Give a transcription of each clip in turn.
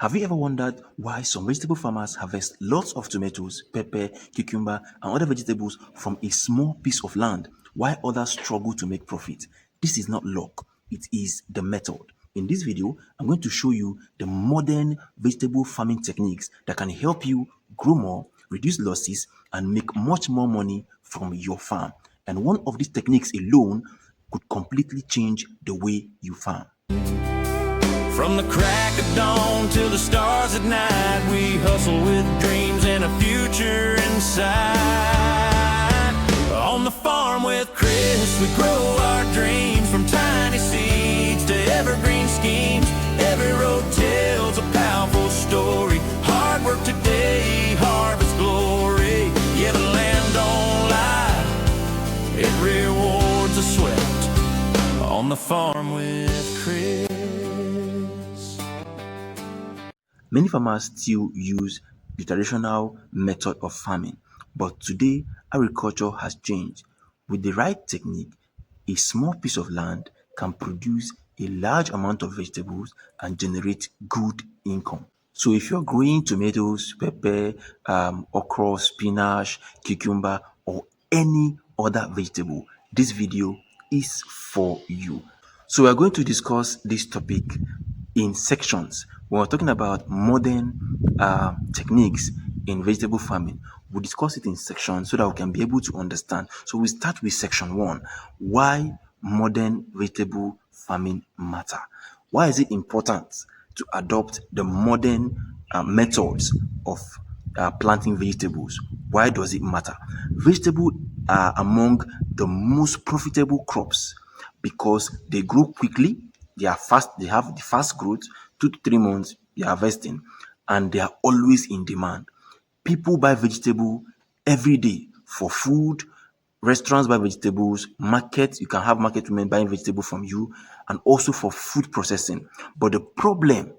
Have you ever wondered why some vegetable farmers harvest lots of tomatoes, pepper, cucumber, and other vegetables from a small piece of land, while others struggle to make profit? This is not luck, it is the method. In this video, I'm going to show you the modern vegetable farming techniques that can help you grow more, reduce losses, and make much more money from your farm. And one of these techniques alone could completely change the way you farm. From the crack of dawn till the stars at night, we hustle with dreams and a future in sight. On the farm with Chris, we grow our dreams from tiny seeds to evergreen schemes. Every road tells a powerful story. Hard work today, harvest glory. Yeah, the land don't lie, it rewards the sweat. On the farm with Chris. Many farmers still use the traditional method of farming, but today agriculture has changed. With the right technique, a small piece of land can produce a large amount of vegetables and generate good income. So if you're growing tomatoes, pepper, okra, spinach, cucumber, or any other vegetable, this video is for you. So we're going to discuss this topic in sections. When we're talking about modern techniques in vegetable farming, we'll discuss it in sections so that we can be able to understand. So we start with section 1. Why modern vegetable farming matter? Why is it important to adopt the modern methods of planting vegetables? Why does it matter? Vegetables are among the most profitable crops because they grow quickly, they are fast, they have the fast growth, 2 to 3 months you're harvesting, and they are always in demand. People buy vegetable every day for food. Restaurants buy vegetables, markets, you can have market women buying vegetable from you, and also for food processing. But the problem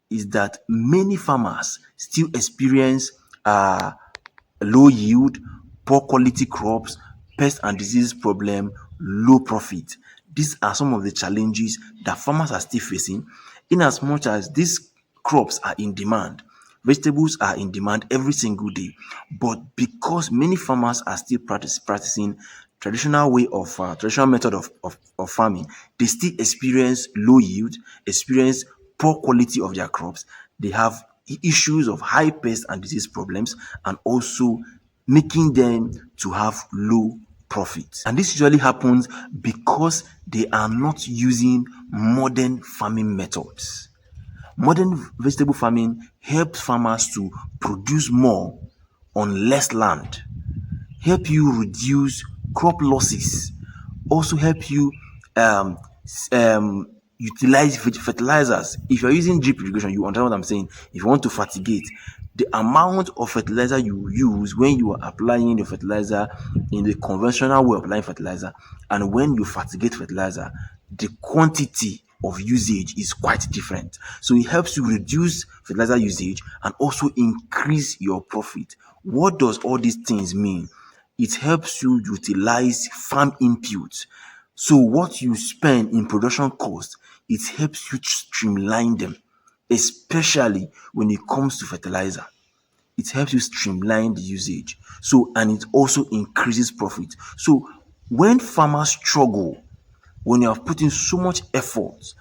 is that many farmers still experience low yield, poor quality crops, pest and disease problem, low profit. These are some of the challenges that farmers are still facing, in as much as these crops are in demand. Vegetables are in demand every single day, but because many farmers are still practicing traditional way of traditional method of farming, they still experience low yield, experience poor quality of their crops. They have issues of high pest and disease problems, and also making them to have low profits. And this usually happens because they are not using modern farming methods. Modern vegetable farming helps farmers to produce more on less land, help you reduce crop losses, also help you utilize fertilizers. If you're using drip irrigation, you understand what I'm saying. If you want to fertigate, the amount of fertilizer you use when you are applying the fertilizer in the conventional way of applying fertilizer, and when you fertigate fertilizer, the quantity of usage is quite different. So it helps you reduce fertilizer usage and also increase your profit. What does all these things mean? It helps you utilize farm inputs. So what you spend in production cost, it helps you streamline them, especially when it comes to fertilizer. It helps you streamline the usage. So, and it also increases profit. So when farmers struggle, when you are putting so much effort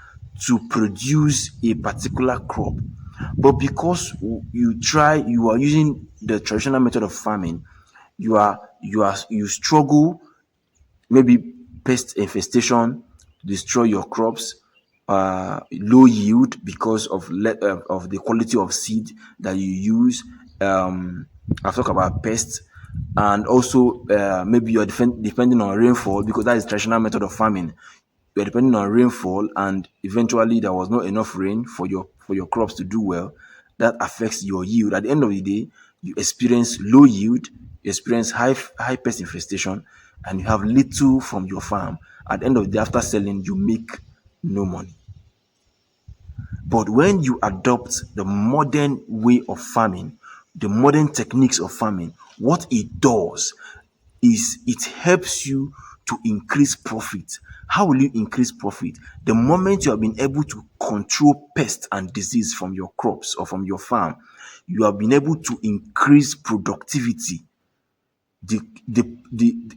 to produce a particular crop, but because you are using the traditional method of farming, you struggle, maybe pest infestation destroy your crops, low yield because of the quality of seed that you use. I've talked about pests, and also maybe you're depending on rainfall, because that is traditional method of farming. You're depending on rainfall, and eventually there was not enough rain for your crops to do well. That affects your yield. At the end of the day, you experience low yield, you experience high pest infestation, and you have little from your farm. At the end of the day, after selling, you make no money. But when you adopt the modern way of farming, the modern techniques of farming, what it does is it helps you to increase profit. How will you increase profit? The moment you have been able to control pest and disease from your crops or from your farm, you have been able to increase productivity.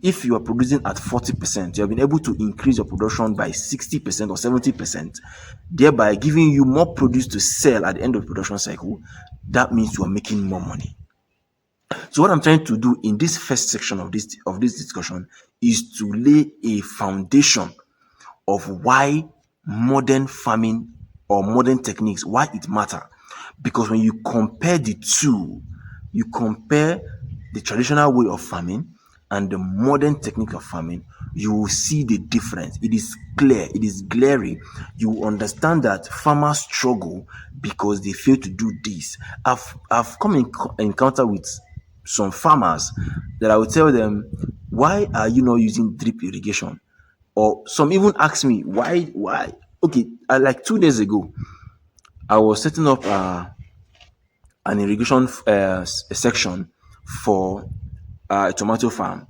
If you are producing at 40%, you have been able to increase your production by 60% or 70%, thereby giving you more produce to sell at the end of the production cycle. That means you are making more money. So what I'm trying to do in this first section of this discussion is to lay a foundation of why modern farming or modern techniques, why it matter. Because when you compare the two, you compare the traditional way of farming and the modern technique of farming, you will see the difference. It is clear, it is glaring. You will understand that farmers struggle because they fail to do this. I've come in encounter with some farmers that I will tell them, why are you not using drip irrigation? Or some even ask me, why? Okay, like 2 days ago, I was setting up an irrigation section for a tomato farm,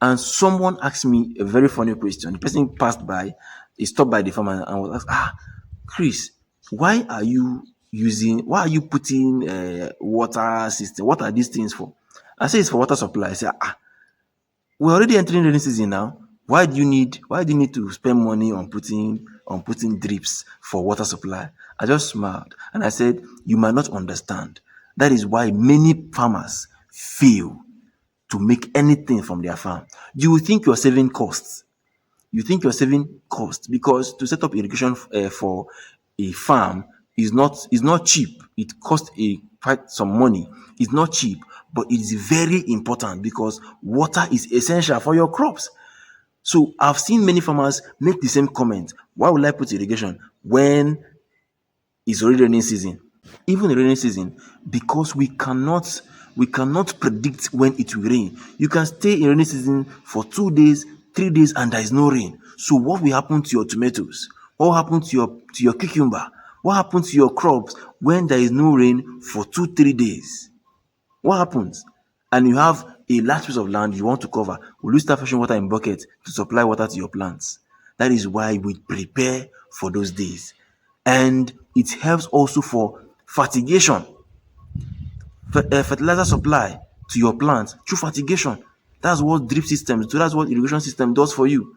and someone asked me a very funny question. The person passed by, he stopped by the farm and was asked, Chris, why are you putting water system? What are these things for? I say it's for water supply. I say, we're already entering rainy season now. Why do you need to spend money on putting drips for water supply? I just smiled and I said, you might not understand. That is why many farmers fail to make anything from their farm. You will think you're saving costs. You think you're saving costs because to set up irrigation for a farm is not cheap. It costs a quite some money. It's not cheap, but it is very important because water is essential for your crops. So I've seen many farmers make the same comment. Why would I put irrigation when it's already rainy season? Even in rainy season, because we cannot predict when it will rain. You can stay in rainy season for 2 days, 3 days, and there is no rain. So what will happen to your tomatoes? What will happen to your cucumber? What happens to your crops when there is no rain for 2, 3 days? What happens? And you have a large piece of land you want to cover. Will you start fetching water in buckets to supply water to your plants? That is why we prepare for those days. And it helps also for fertigation, fertilizer supply to your plants through fertigation. That's what drip systems do. That's what irrigation system does for you.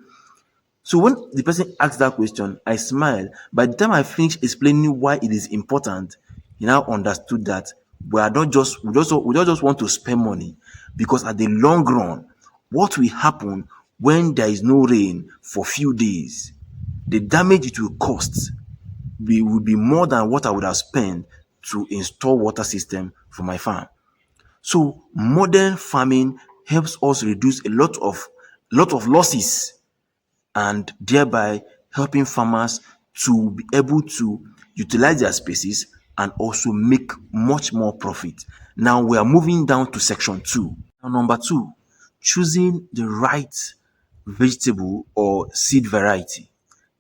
So when the person asked that question, I smiled. By the time I finished explaining why it is important, he now understood that we don't just want to spend money, because at the long run, what will happen when there is no rain for few days? The damage it will cost will be more than what I would have spent to install water system for my farm. So modern farming helps us reduce a lot of losses, and thereby helping farmers to be able to utilize their spaces and also make much more profit. Now we are moving down to section 2. Now, number 2, choosing the right vegetable or seed variety.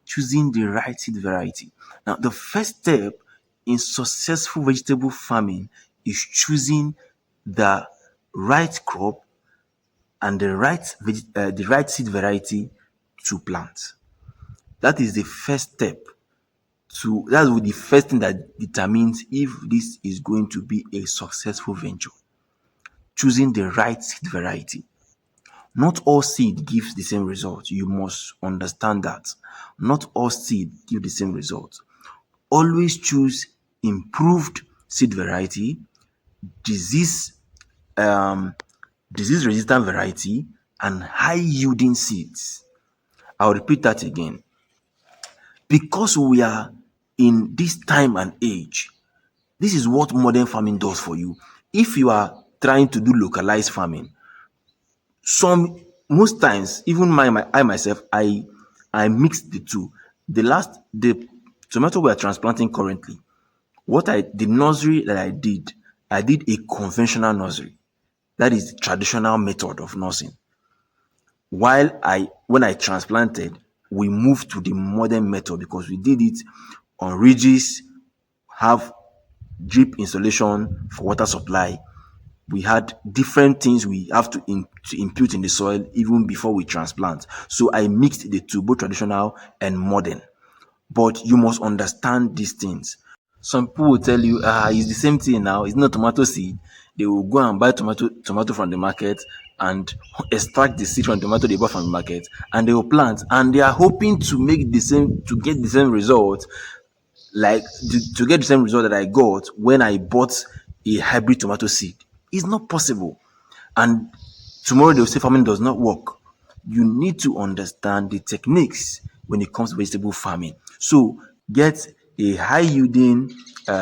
Choosing the right seed variety. Now, the first step in successful vegetable farming is choosing the right crop and the right seed variety to plant. That is the first step. That's the first thing that determines if this is going to be a successful venture. Choosing the right seed variety. Not all seed gives the same result. You must understand that. Not all seed give the same result. Always choose improved seed variety, disease um, disease resistant variety, and high yielding seeds. I'll repeat that again. Because we are in this time and age, this is what modern farming does for you. If you are trying to do localized farming, some most times, even I myself, I mix the two. The tomato we are transplanting currently, the nursery that I did a conventional nursery. That is the traditional method of nursing. When I transplanted, we moved to the modern method because we did it on ridges, have drip installation for water supply, We had different things we have to impute in the soil even before we transplant. So I mixed the two, both traditional and modern. But you must understand these things. Some people will tell you, it's the same thing now. It's not tomato seed. They will go and buy tomato from the market and extract the seed from tomato they bought from the market, and they will plant, and they are hoping to make the same to get the same result, like to get the same result that I got when I bought a hybrid tomato seed. It's not possible. And tomorrow they'll say farming does not work. You need to understand the techniques when it comes to vegetable farming. So get a high yielding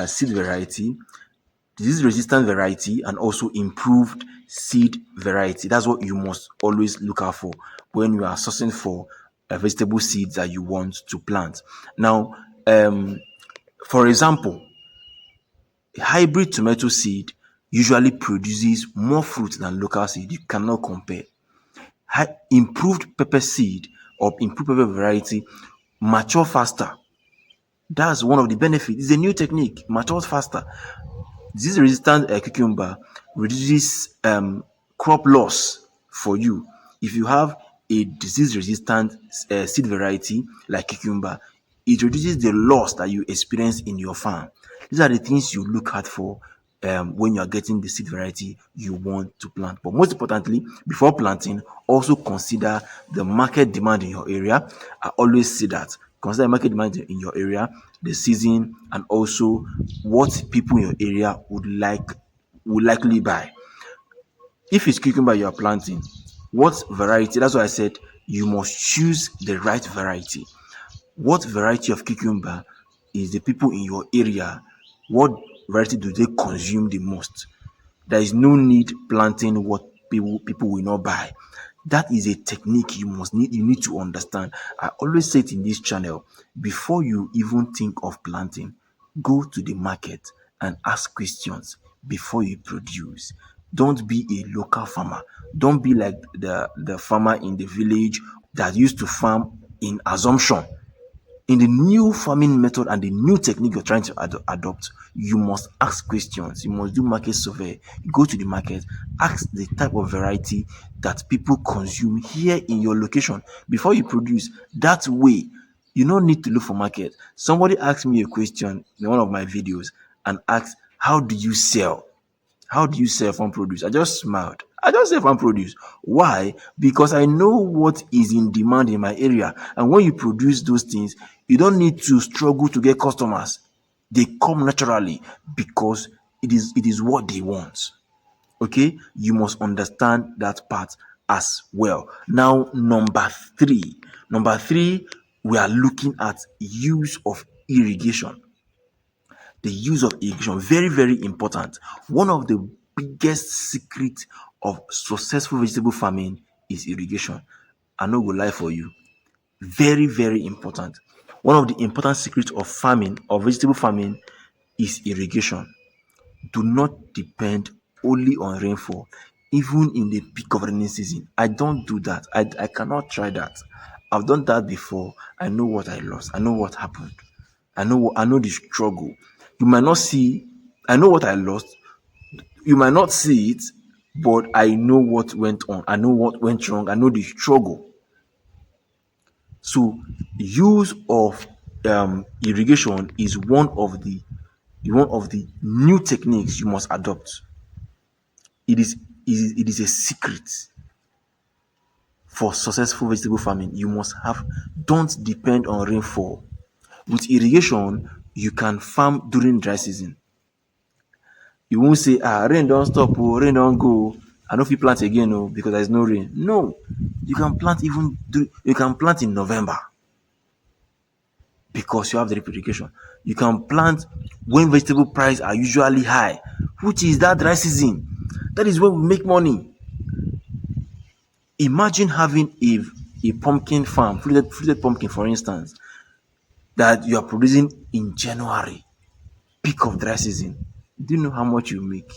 seed variety, disease resistant variety, and also improved seed variety. That's what you must always look out for when you are sourcing for vegetable seeds that you want to plant. Now, for example, hybrid tomato seed usually produces more fruit than local seed. You cannot compare. Improved pepper seed or improved pepper variety mature faster. That's one of the benefits. It's a new technique, matures faster. Disease resistant cucumber reduces crop loss for you. If you have a disease resistant seed variety like cucumber, it reduces the loss that you experience in your farm. These are the things you look out for when you are getting the seed variety you want to plant. But most importantly, before planting, also consider the market demand in your area. I always say that. Consider the market demand in your area, the season, and also what people in your area would likely buy. If it's cucumber you are planting, what variety? That's why I said you must choose the right variety. What variety of cucumber is the people in your area? What variety do they consume the most? There is no need planting what people will not buy. That is a technique you need to understand. I always say it in this channel, before you even think of planting, go to the market and ask questions before you produce. Don't be a local farmer. Don't be like the farmer in the village that used to farm in assumption. In the new farming method and the new technique you're trying to adopt, you must ask questions. You must do market survey. You go to the market, ask the type of variety that people consume here in your location before you produce. That way, you don't need to look for market. Somebody asked me a question in one of my videos and asked, how do you sell? How do you sell farm produce? I just smiled. I just say farm produce. Why? Because I know what is in demand in my area. And when you produce those things, you don't need to struggle to get customers. They come naturally because it is what they want. Okay? You must understand that part as well. Now, number three. Number three, we are looking at use of irrigation. The use of irrigation, very very important. One of the biggest secret of successful vegetable farming is irrigation. I no go lie for you, very very important. One of the important secrets of farming, of vegetable farming, is irrigation. Do not depend only on rainfall, even in the peak of rainy season. I don't do that. I cannot try that. I've done that before. I know what I lost. I know what happened. I know the struggle. You might not see, I know what I lost. You might not see it, but I know what went on. I know what went wrong. I know the struggle. So use of irrigation is one of the new techniques you must adopt. It is a secret for successful vegetable farming. You must have, don't depend on rainfall. With irrigation, you can farm during dry season. You won't say, rain don't stop, oh, rain don't go, I no fit plant again, oh, because there is no rain. No, you can plant in November because you have the drip irrigation. You can plant when vegetable price are usually high, which is that dry season. That is when we make money. Imagine having a pumpkin farm, fruited pumpkin for instance, that you are producing in January, peak of dry season. Do you know how much you make?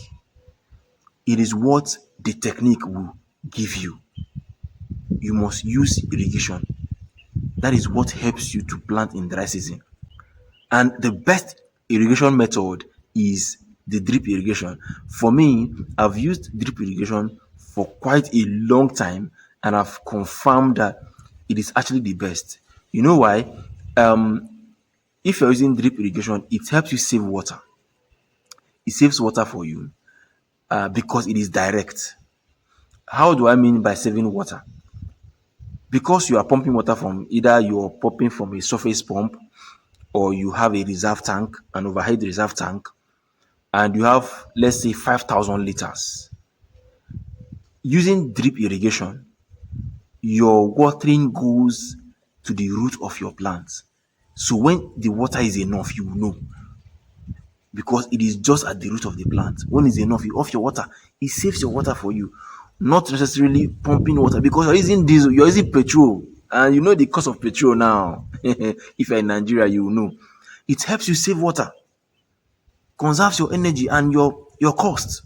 It is what the technique will give you. You must use irrigation. That is what helps you to plant in dry season. And the best irrigation method is the drip irrigation. For me, I've used drip irrigation for quite a long time, and I've confirmed that it is actually the best. You know why? If you're using drip irrigation, it helps you save water. It saves water for you because it is direct. How do I mean by saving water? Because you are pumping water from either you're pumping from a surface pump, or you have a reserve tank, an overhead reserve tank, and you have, let's say, 5,000 liters. Using drip irrigation, your watering goes to the root of your plant. So when the water is enough, you know, because it is just at the root of the plant. When it's enough, you off your water. It saves your water for you, not necessarily pumping water, because you're using diesel, you're using petrol, and you know the cost of petrol now. If you're in Nigeria, you know. It helps you save water, conserves your energy and your cost.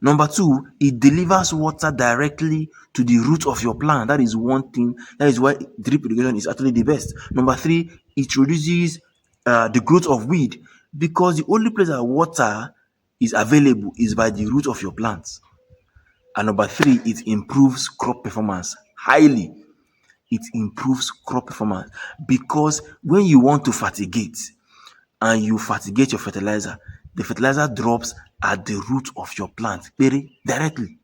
Number two, it delivers water directly to the root of your plant. That is one thing. That is why drip irrigation is actually the best. Number three, it reduces the growth of weed, because the only place that water is available is by the root of your plant. And number three, it improves crop performance highly. It improves crop performance because when you want to fertigate and you fertigate your fertilizer, the fertilizer drops at the root of your plant very directly.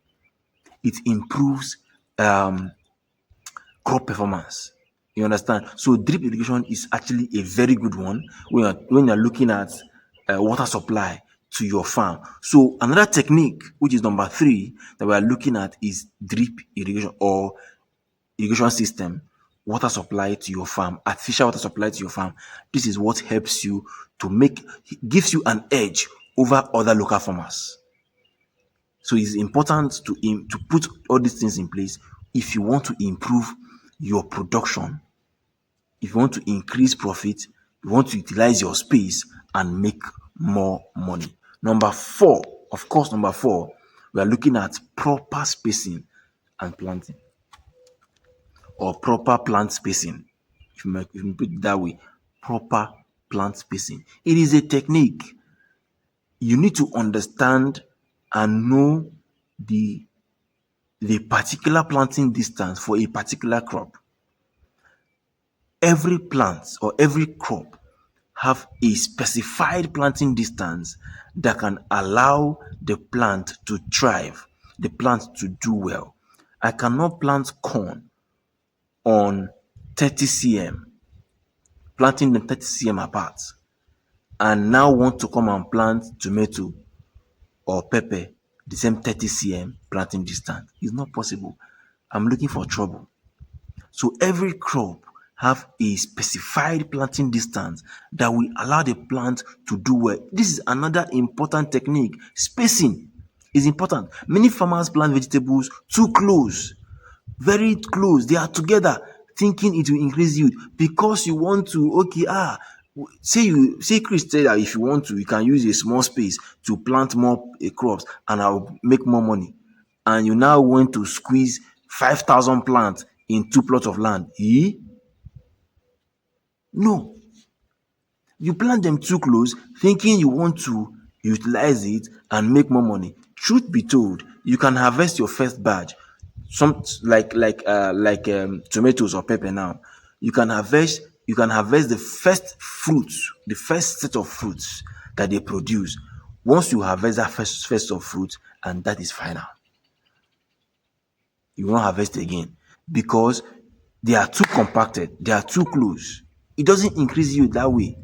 It improves crop performance. You understand? So drip irrigation is actually a very good one when you're looking at water supply to your farm. So another technique, which is number three, that we are looking at is drip irrigation or irrigation system, water supply to your farm, artificial water supply to your farm. This is what helps you to gives you an edge over other local farmers. So it's important to put all these things in place if you want to improve your production, if you want to increase profit, you want to utilize your space and make more money. Number four, of course, we are looking at proper spacing and planting, or proper plant spacing. If you put it that way, proper plant spacing. It is a technique. You need to understand and know the particular planting distance for a particular crop. Every plant or every crop have a specified planting distance that can allow the plant to thrive, the plant to do well. I cannot plant corn on 30 cm, planting them 30 cm apart, and now want to come and plant tomato or pepper the same 30 cm planting distance. It's not possible. I'm looking for trouble. So every crop have a specified planting distance that will allow the plant to do well. This is another important technique. Spacing is important. Many farmers plant vegetables too close, very close. They are together, thinking it will increase yield because you want to, say Chris said that if you want to, you can use a small space to plant more crops and I'll make more money. And you now want to squeeze 5,000 plants in 2 plots of land. No. You plant them too close, thinking you want to utilize it and make more money. Truth be told, you can harvest your first batch, some like tomatoes or pepper now. You can harvest the first fruits, the first set of fruits that they produce. Once you harvest that first of fruits, and that is final. You will not harvest again because they are too compacted, they are too close. It doesn't increase yield that way.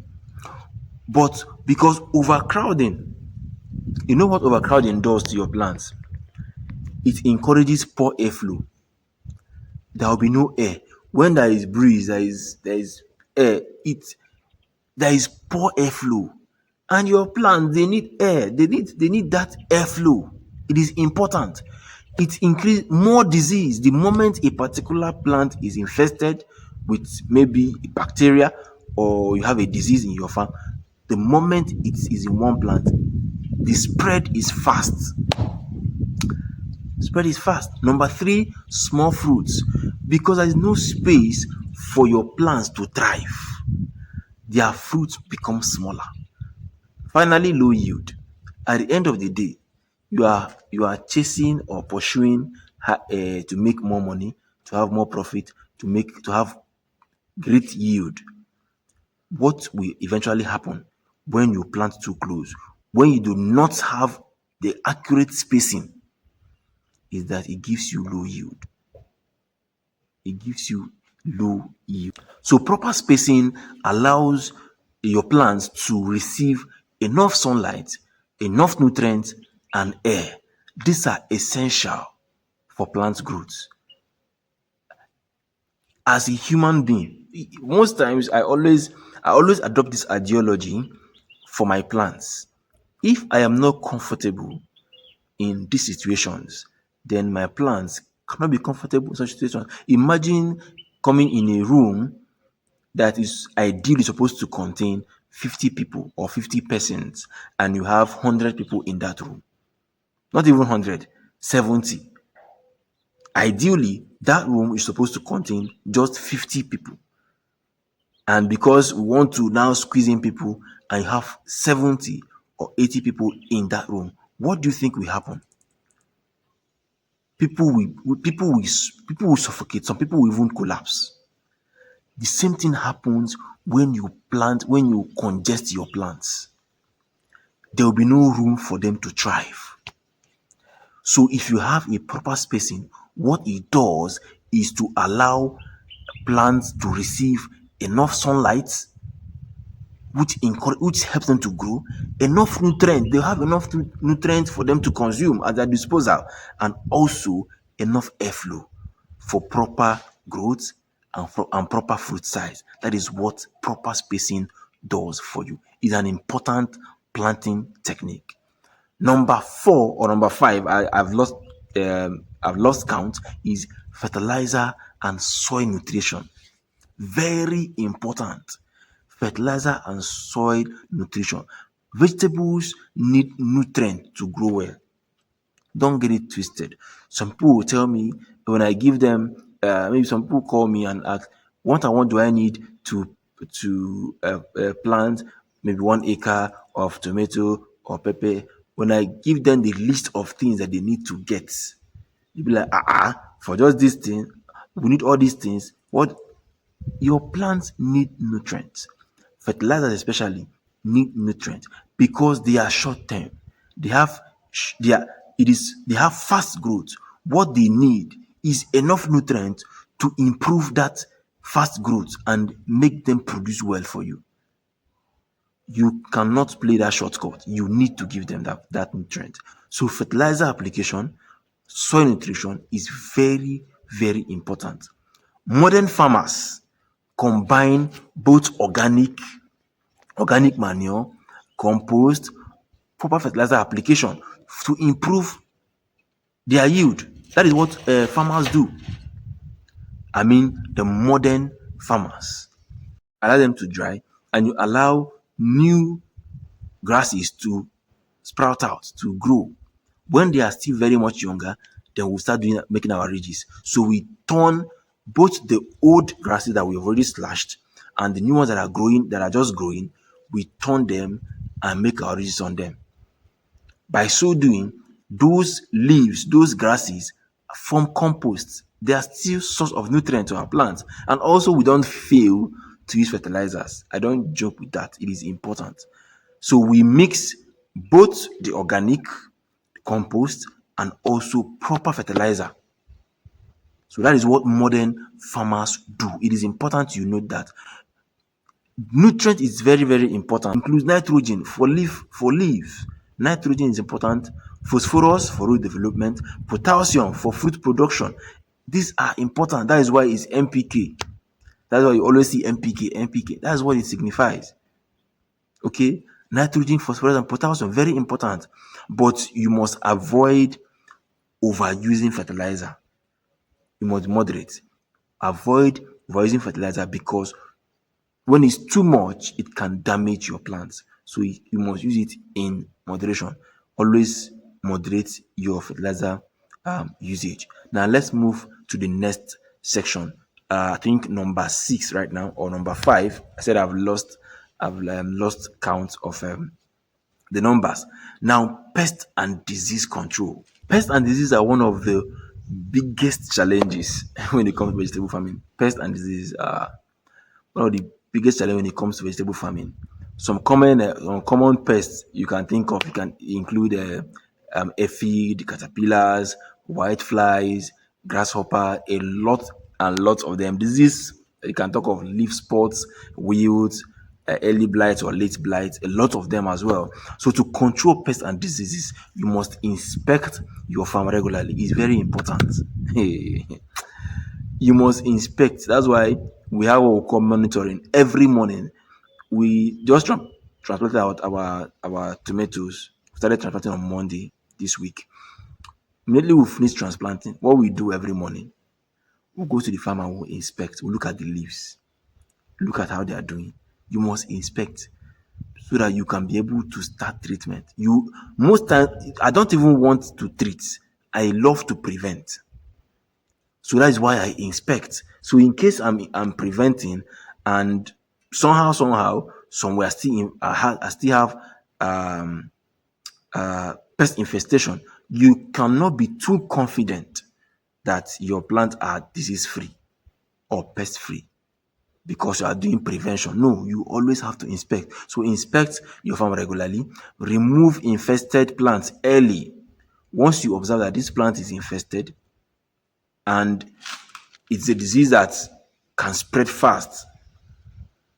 But because overcrowding, you know what overcrowding does to your plants? It encourages poor airflow. There will be no air. When there is breeze, there is air. There is poor airflow. And your plants, they need air. They need that airflow. It is important. It increases more disease the moment a particular plant is infested with maybe a bacteria or you have a disease in your farm. The moment it is in one plant, the spread is fast. Spread is fast. Number three, small fruits. Because there is no space for your plants to thrive, their fruits become smaller. Finally, low yield. At the end of the day, you are chasing or pursuing to make more money, to have more profit, to have great yield. What will eventually happen when you plant too close, when you do not have the accurate spacing, is that it gives you low yield. It gives you low yield. So proper spacing allows your plants to receive enough sunlight, enough nutrients and air. These are essential for plant growth. As a human being, most times I always adopt this ideology for my plants. If I am not comfortable in these situations, then my plants cannot be comfortable in such situations. Imagine coming in a room that is ideally supposed to contain 50 people or 50 persons, and you have 100 people in that room. Not even 100, 70. Ideally, that room is supposed to contain just 50 people. And because we want to now squeeze in people and you have 70 or 80 people in that room, what do you think will happen? People will suffocate. Some people will even collapse. The same thing happens when you congest your plants. There will be no room for them to thrive. So if you have a proper spacing, what it does is to allow plants to receive enough sunlight, which helps them to grow, enough nutrients. They have enough nutrients for them to consume at their disposal, and also enough airflow for proper growth and proper fruit size. That is what proper spacing does for you. It's an important planting technique. Number 4 or number 5, I've lost count, is fertilizer and soil nutrition. Very important. Fertilizer and soil nutrition. Vegetables need nutrient to grow well. Don't get it twisted. Some people will tell me when I give them, maybe some people call me and ask, what do I need to plant maybe 1 acre of tomato or pepper? When I give them the list of things that they need to get, you'll be like, for just this thing, we need all these things. What? Your plants need nutrients. Fertilizers especially need nutrients because they are short term. They have they have fast growth. What they need is enough nutrients to improve that fast growth and make them produce well for you. You cannot play that shortcut. You need to give them that nutrient. So fertilizer application, soil nutrition is very, very important. Modern farmers combine both organic manure, compost, proper fertilizer application to improve their yield. That is what farmers do. I mean the modern farmers. Allow them to dry and you allow new grasses to sprout out, to grow. When they are still very much younger, then we'll start making our ridges. So we turn both the old grasses that we've already slashed and the new ones that are growing, that are just growing, we turn them and make our ridges on them. By so doing, those leaves, those grasses form compost. They are still source of nutrient to our plants. And also we don't fail to use fertilizers. I don't joke with that. It is important. So we mix both the organic compost and also proper fertilizer. So that is what modern farmers do. It is important you note that. Nutrient is very, very important. It includes nitrogen for leaves. Nitrogen is important. Phosphorus for root development. Potassium for fruit production. These are important. That is why it's NPK. That's why you always see NPK, NPK. That's what it signifies. Okay? Nitrogen, phosphorus, and potassium, very important. But you must avoid overusing fertilizer. You must moderate. Avoid overusing fertilizer because when it's too much, it can damage your plants. So you must use it in moderation. Always moderate your fertilizer usage. Now let's move to the next section. I think number 6 right now, or number 5. I said I've lost count of the numbers. Now, pest and disease control. Pest and disease are one of the biggest challenges when it comes to vegetable farming. Pest and disease are one of the biggest challenge when it comes to vegetable farming. Some common pests you can think of, you can include aphid, caterpillars, white flies, grasshopper, a lot and lots of them. Disease, you can talk of leaf spots, wilt, early blight or late blight, a lot of them as well. So to control pests and diseases, you must inspect your farm regularly. It's very important. You must inspect. That's why we have what we call monitoring every morning. We just transplanted out our tomatoes. We started transplanting on Monday this week. Immediately we finish transplanting, what we do every morning, we go to the farm and we inspect. We look at the leaves, look at how they are doing. You must inspect so that you can be able to start treatment. You most time I don't even want to treat. I love to prevent. So that is why I inspect. So in case I'm preventing and somehow somewhere I still have pest infestation, you cannot be too confident that your plants are disease free or pest free because you are doing prevention. No, you always have to inspect. So inspect your farm regularly, remove infested plants early. Once you observe that this plant is infested and it's a disease that can spread fast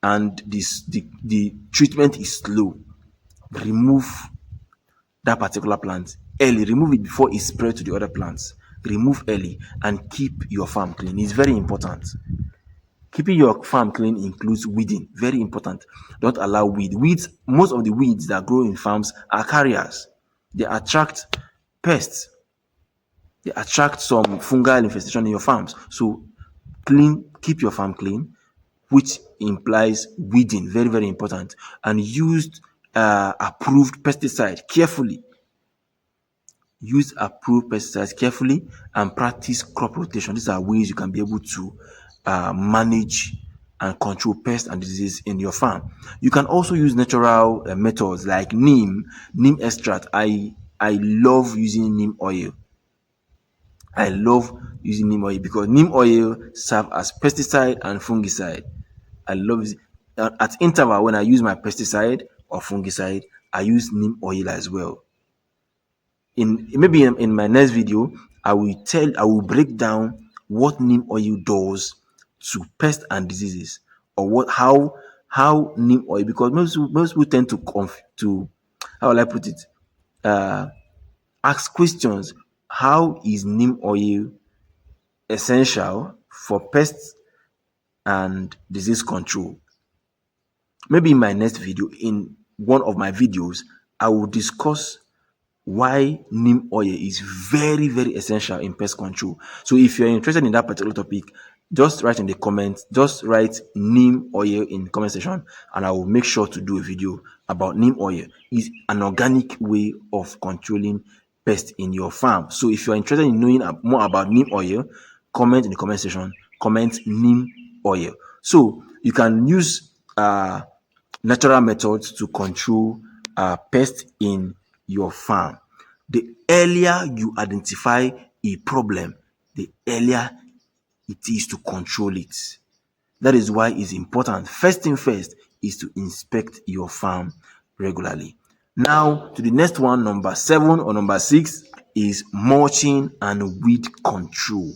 and the treatment is slow, remove that particular plant early. Remove it before it spread to the other plants. Remove early and keep your farm clean. It's very important. Keeping your farm clean includes weeding. Very important. Don't allow weeds. Most of the weeds that grow in farms are carriers. They attract pests. They attract some fungal infestation in your farms. So keep your farm clean, which implies weeding. Very, very important. And use approved pesticide carefully. Use approved pesticides carefully and practice crop rotation. These are ways you can be able to manage and control pests and diseases in your farm. You can also use natural methods like neem extract. I love using neem oil. I love using neem oil because neem oil serves as pesticide and fungicide. I love it. At interval when I use my pesticide or fungicide, I use neem oil as well. In my next video, I will break down what neem oil does to pests and diseases, or how neem oil, because most people tend to how will I put it, ask questions. How is neem oil essential for pests and disease control? Maybe in my next video, in one of my videos, I will discuss why neem oil is very, very essential in pest control. So if you're interested in that particular topic, just write in the comments, just write neem oil in the comment section, and I will make sure to do a video about neem oil. It's an organic way of controlling pests in your farm. So if you're interested in knowing more about neem oil, comment in the comment section, comment neem oil. So you can use natural methods to control pests in your farm. The earlier you identify a problem, the earlier it is to control it. That is why it's important. First thing first is to inspect your farm regularly. Now to the next one, number 7 or number 6 is mulching and weed control.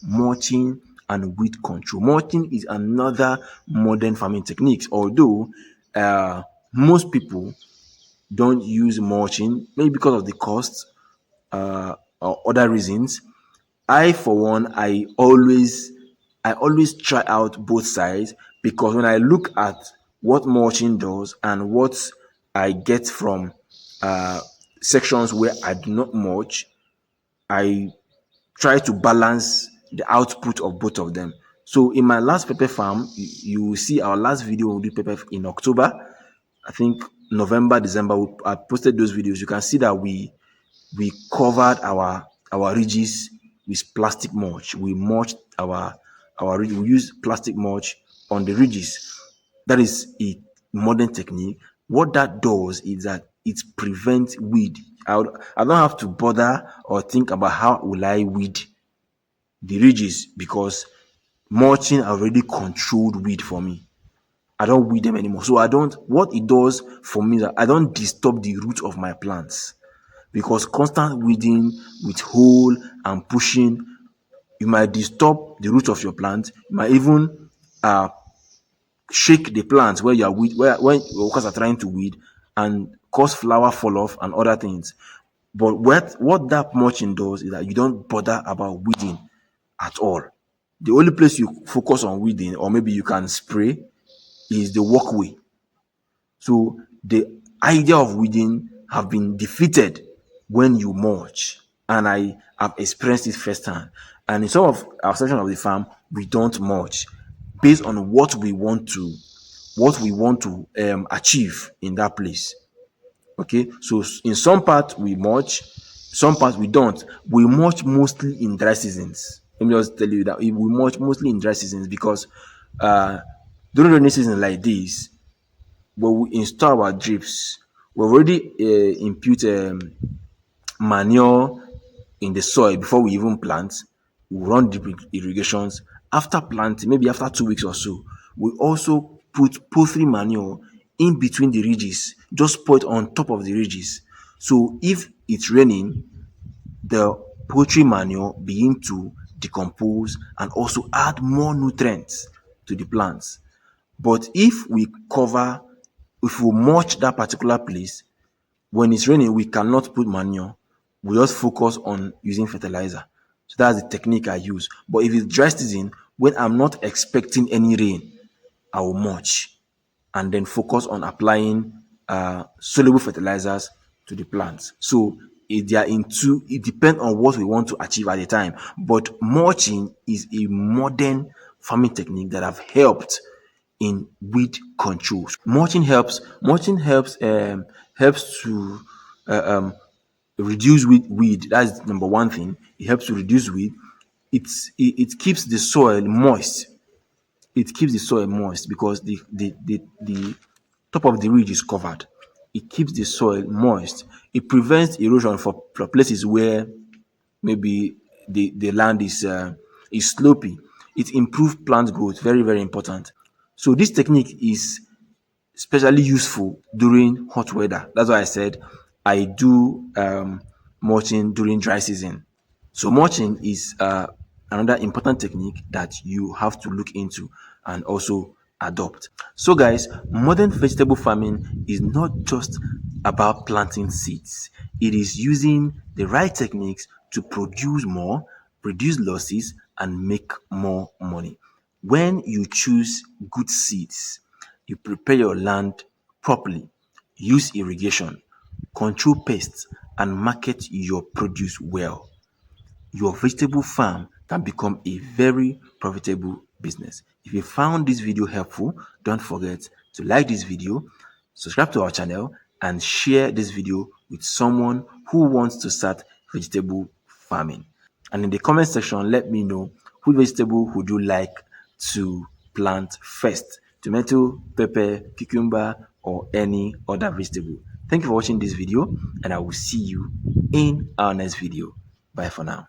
Mulching and weed control. Mulching is another modern farming technique, although most people don't use mulching, maybe because of the cost or other reasons. I, for one, I always try out both sides, because when I look at what mulching does and what I get from sections where I do not mulch, I try to balance the output of both of them. So in my last pepper farm, you will see our last video we did pepper in October. I think November, December, I posted those videos. You can see that we covered our ridges with plastic mulch. We mulched our ridge. We used plastic mulch on the ridges. That is a modern technique. What that does is that it prevents weed. I don't have to bother or think about how will I weed the ridges because mulching already controlled weed for me. I don't weed them anymore. So I don't, what it does for me is that I don't disturb the root of my plants because constant weeding with hole and pushing, you might disturb the root of your plant. You might even shake the plant where you are weed, where when your workers are trying to weed and cause flower fall off and other things. But what that mulching does is that you don't bother about weeding at all. The only place you focus on weeding, or maybe you can spray, is the walkway. So the idea of weeding have been defeated when you mulch, and I have experienced it firsthand. And in some of our section of the farm, we don't mulch based on what we want to achieve in that place. Okay, so in some parts we mulch, some parts we don't. We mulch mostly in dry seasons. Let me just tell you that we mulch mostly in dry seasons because uh, during rainy season like this, when we install our drips, we already impute manure in the soil before we even plant. We run drip irrigations. After planting, maybe after 2 weeks or so, we also put poultry manure in between the ridges, just put on top of the ridges. So if it's raining, the poultry manure begin to decompose and also add more nutrients to the plants. But if we mulch that particular place, when it's raining, we cannot put manure. We just focus on using fertilizer. So that's the technique I use. But if it's dry season, when I'm not expecting any rain, I will mulch and then focus on applying soluble fertilizers to the plants. So it depends on what we want to achieve at the time. But mulching is a modern farming technique that have helped in weed control. Mulching helps to reduce weed. That's number one thing. It helps to reduce weed. It keeps the soil moist. It keeps the soil moist because the top of the ridge is covered. It keeps the soil moist. It prevents erosion for places where maybe the land is slopy. It improves plant growth. Very, very important. So this technique is especially useful during hot weather. That's why I said I do mulching during dry season. So mulching is another important technique that you have to look into and also adopt. So guys, modern vegetable farming is not just about planting seeds. It is using the right techniques to produce more, reduce losses, and make more money. When you choose good seeds, you prepare your land properly, use irrigation, control pests, and market your produce well, your vegetable farm can become a very profitable business. If you found this video helpful, don't forget to like this video, subscribe to our channel, and share this video with someone who wants to start vegetable farming. And in the comment section, let me know which vegetable would you like to plant first: tomato, pepper, cucumber, or any other vegetable. Thank you for watching this video, and I will see you in our next video. Bye for now.